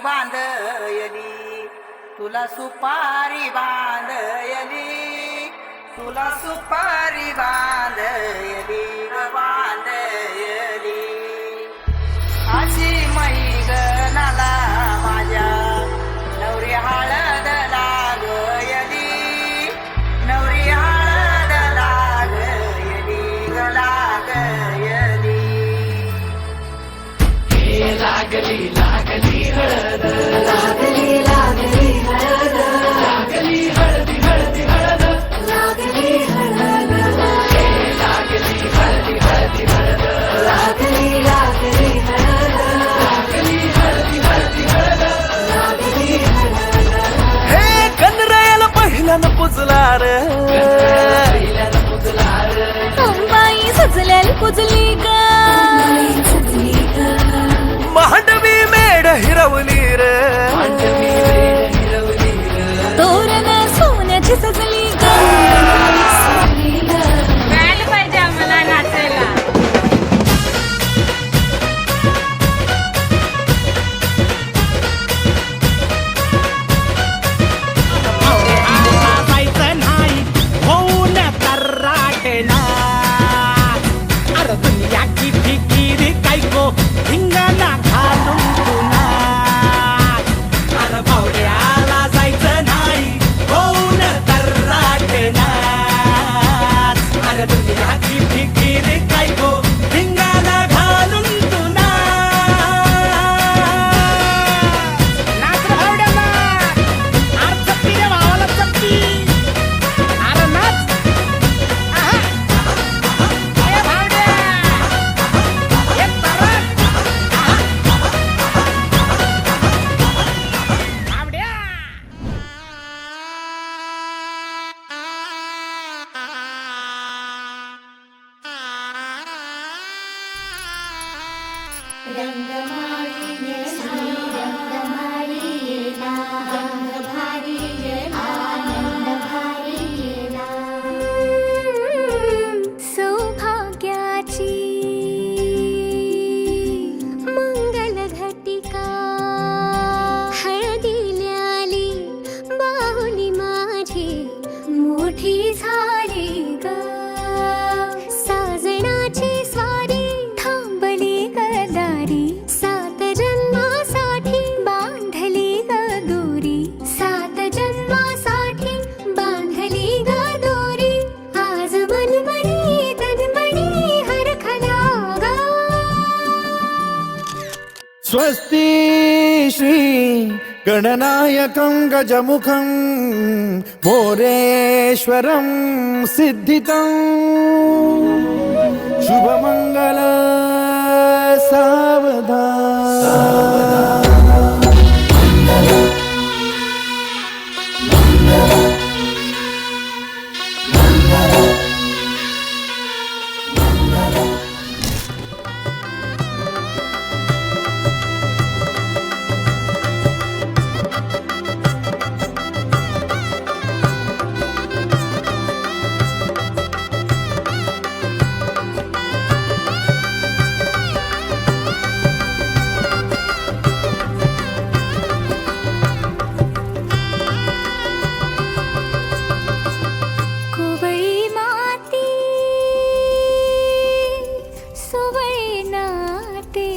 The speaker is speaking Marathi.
बांधयली, तुला सुपारी बांधयली, तुला सुपारी बांधयली बांधयली. अशी मैगनाला माझ्या नवरी हळद लागयली, नवरी हळद लागयली लागयली. हे लागली लागली हळद, लागली लागली हळद, लागली हळदी हळदी हळद, लागली हळद, हे लागली हळदी हळदी हळद, लागली लागली हळद, लागली हळदी हळदी हळद. लागली हळद. हे कनरायाला पहिल्यानं पुजला रे, पहिल्यानं पुजला रे, अंबाई सजल्याल पुजली ग, सजली ग, मांडवी मेढ हिरवली रे, मांडवी वेल हिरवली रे, तोरण सोन्याची सजली ग. सजली ग. मिळालं पाहिजे आम्हाला नाचायला. जायचं नाही होऊन तर्राटेना, अरे दुनिया की फिकिरी काय गो धिंगाणा घालून तुना. अरे भावड्याला जायचं नाही होऊन तर्राटेना, अरे दुनिया की फिकिरी काय गो धिंगाणा घालून तुना. नाच रे भावड्याला, अरे चप्पी रे भावाला चप्पी, अरे नाच. आहा. ए भावड्या, ए तरट. आहा. भावड्या. रंगमाळी येना, रंगमाळी येना, रंगभारी येना, आनंदभारी येना. सौभाग्याची मंगल घटिका, हळदील्याली बाहुली माझी मोठी झाली ग. साजणाची स्वारी थांबली गदारी, सात जन्मासाठी बांधली ग दोरी, सात जन्मासाठी बांधली ग दोरी. आज मनमणी तन्मणी हरखला ग. स्वस्ति श्री गणनायकं गजमुखं मोरेश्वरं सिद्धितं, शुभमंगल सावधान. कोवळी माती सुवळी नाते,